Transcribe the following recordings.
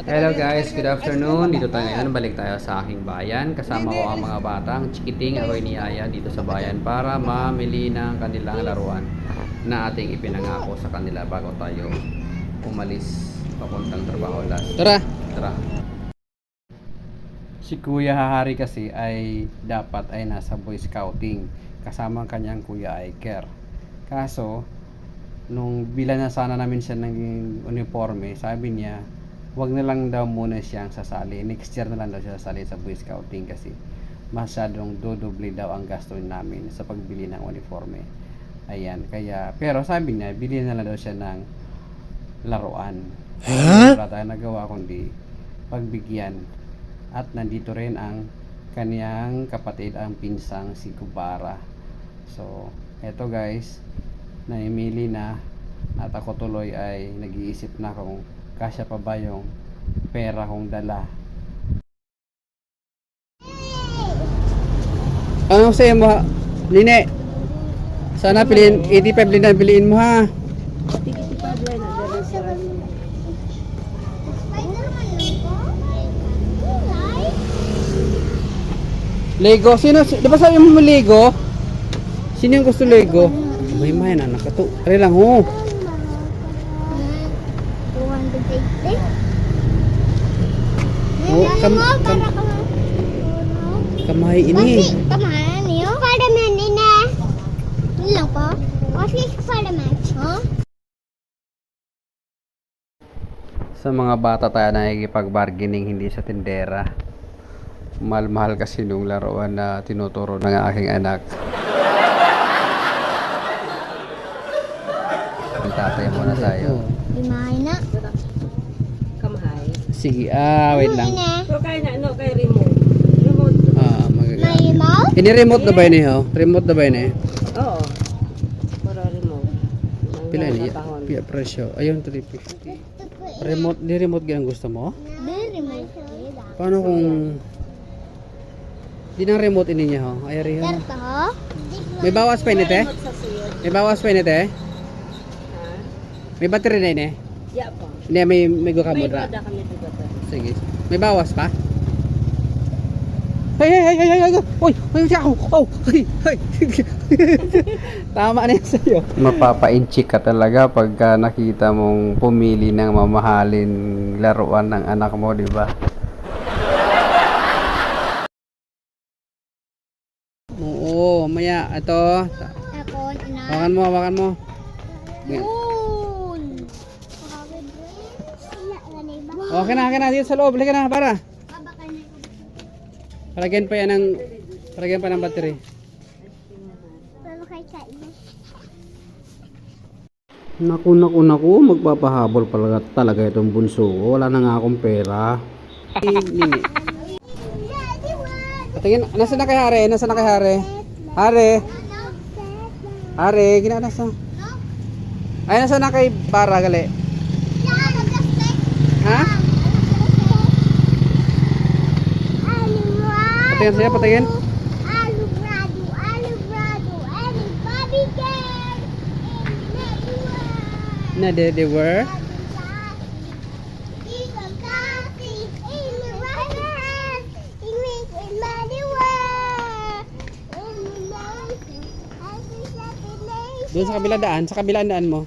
Hello guys, good afternoon. Dito tayo ngayon, balik tayo sa aking bayan. Kasama ko ang mga batang chikiting ako'y niyaya dito sa bayan para mamili ng kanilang laruan na ating ipinangako sa kanila bago tayo umalis papuntang trabaho last. Tara! Tara! Si Kuya Hahari kasi ay dapat ay nasa Boy Scouting kasama ang kanyang Kuya Iker. Kaso, nung bila na sana namin siya ng uniforme, sabi niya wag na lang daw muna siyang sasali. Next year na lang daw siya sasali sa Boy Scouting kasi masyadong dodoble daw ang gasto namin sa pagbili ng uniforme. Ayan, kaya pero sabi niya bili na lang daw siya ng laruan. Wala tayong nagawa kundi pagbigyan. At nandito rin ang kaniyang kapatid, ang pinsang si Kubara. So, eto guys, naimili na at ako tuloy ay nag-iisip na kung kasya pa ba yung pera kong dala. Ano sa'yo mo, Line? Sana piliin, 85 din na piliin mo ha. Lego, sino? Di ba sabi mo Lego? Sino yung gusto Lego? May mayan anak ka to. Ari lang ho. 280. Oh, kamay ini. Kamay niyo? Spider-Man ini. Ilang po? Kasi Spider-Man. Huh? Sa mga bata tayo nakikipag-bargaining, hindi sa tindera. Mahal-mahal kasi nung laruan na tinuturo ng aking anak. Tatay muna tayo. Limay na. Kamahay. Sige, wait lang. So kay na no kay remote. Remote. May remote? Ini remote na ba ini ho? Remote na ba ini? Oo. Para remote. Pila ni? Pila presyo? Ayun 350. Remote, di remote ganang gusto mo? May remote. Paano kung di nang remote ini niya ho? Ay ari ho. Karto ho? May bawas pa ini te? May bawas pa ini te? May battery na ini? Ya po. Hindi, may gukamudra. May kami dito. Sige. May bawas pa? Ay! Uy! Ay! Oh! Ay! Tama na yan sa'yo. Mapapa-inchik ka talaga pagka nakita mong pumili ng mamahalin laruan ng anak mo, di ba? Oo, maya. Ito. Ako, ina. Hawakan mo. Moon. Okay na. Dito sa loob. Halika na, para. Palagyan pa ng battery. Naku, magpapahabol talaga itong bunso ko. Wala na nga akong pera. Nini. Patingin, nasa na kay Hare? Hare, ginanasa. Ay, nasa na kay Bara, gali? Ha? Patingin. Na they were. Doon sa kabilang daan mo.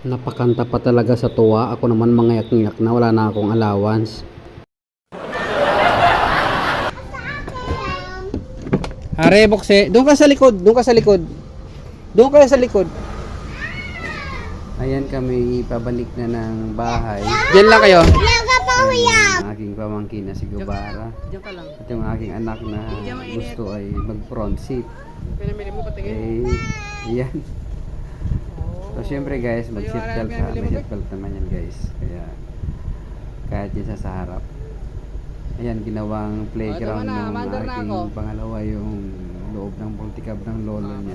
Napakanta pa talaga sa tuwa. Ako naman mangayak-ngayak na, wala na akong allowance. Hare, bukse. Doon ka sa likod. Ayan kami, pabalik na ng bahay. Diyan lang kayo. Ang aking pamangkin na si Gubara. At yung aking anak na gusto ay mag-front seat. Ayan. So syempre guys, mag-seatbelt ka. May seatbelt naman yan guys. Kaya kahit yan sa harap. Ayan, ginawang playground ng aking pangalawa, yung loob ng multicab ng lolo niya.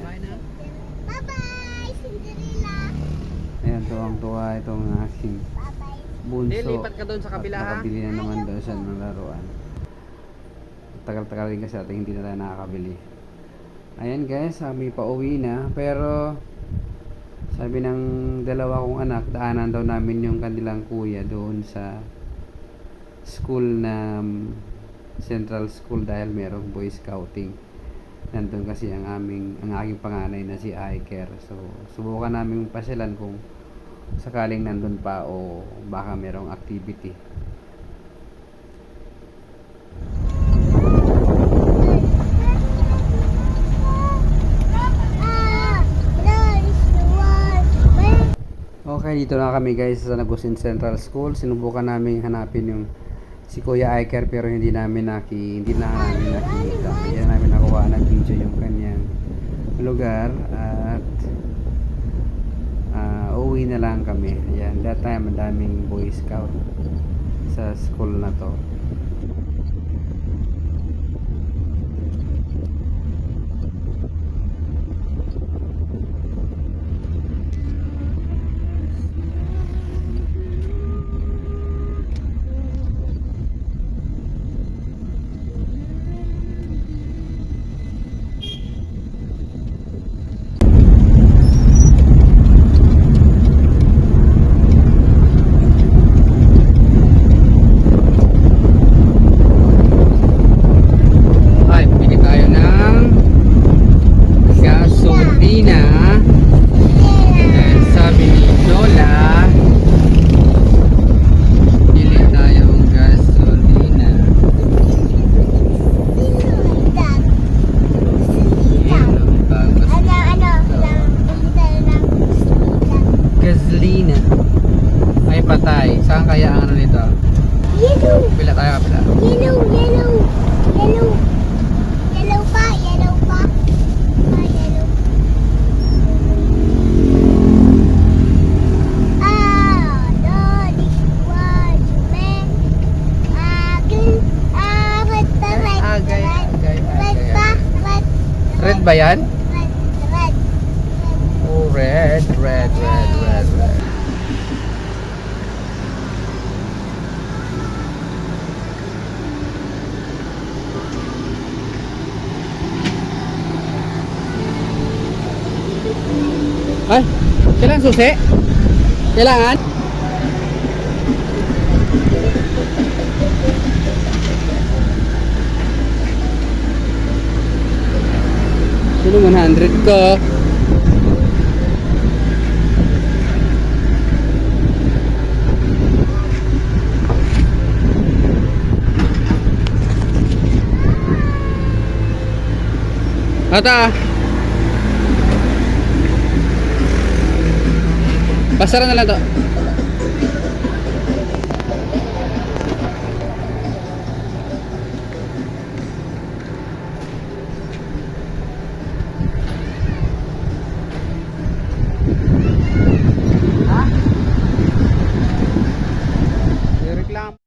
Bye-bye, Cinderella. Ayan, tuwang-tuwa itong aking bunso. Lipat ka doon sa kabila ha. Nakabili na naman daw siya ng laruan. Tagal-tagal rin kasi ating hindi na tayo nakakabili. Ayan guys, kami pauwi na. Pero sabi ng dalawa kong anak, daanan daw namin yung kanilang kuya doon sa school na Central School dahil merong Boy Scouting. Nandun kasi ang aking panganay na si Iker. So, subukan namin pasyalan kung sakaling nandun pa o baka merong activity. Okay, dito na kami guys sa Nagusin Central School. Sinubukan namin hanapin yung si Kuya Iker pero hindi na namin nakita. Hindi na namin nakuha ng video yung kanyang lugar at uwi na lang kami. Yan, that time ang daming Boy Scout sa school na to. Ay, bili tayo ng gasolina. And sabi ni Lola, bili tayong gasolina. Gasolina. Ay, patay. Saan kaya ang ano nito? Pila tayo, pila. Yellow pa. Red ba yan? Red. Oh, red. Ay, kailangan susi? Kailangan? Sino 100 ko? Ata. Pasara na lang to. Ha? I-reklamo.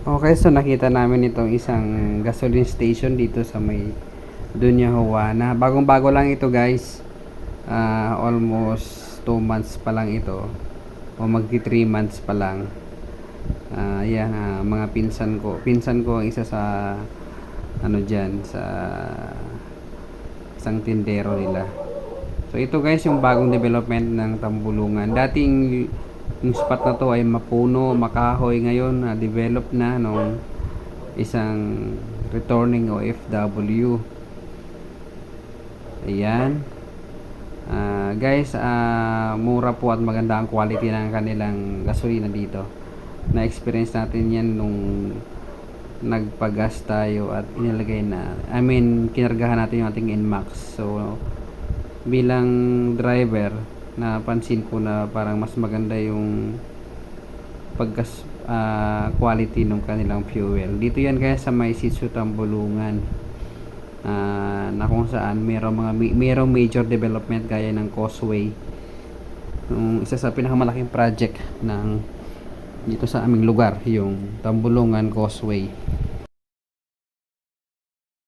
Okay, so nakita namin itong isang gasoline station dito sa may Dunya Juana. Bagong-bago lang ito guys. Almost 2 months pa lang ito. O magti 3 months pa lang. Mga pinsan ko. Pinsan ko ang isa sa ano dyan, sa isang tindero nila. So ito guys yung bagong development ng Tambulungan. Dating yung spot na to ay mapuno, makahoy. Ngayon develop na nung isang returning OFW. Ayan. Guys, mura po at maganda ang quality ng kanilang gasolina dito. Na-experience natin yan nung nagpagas tayo at inilagay na, kinargahan natin yung ating NMAX. So bilang driver, napansin ko na parang mas maganda yung paggas quality ng kanilang fuel. Dito yan guys sa may Sitio Tambulungan, na kung saan merong major development gaya ng Causeway. Isa sa pinakamalaking project ng dito sa aming lugar, yung Tambulungan Causeway.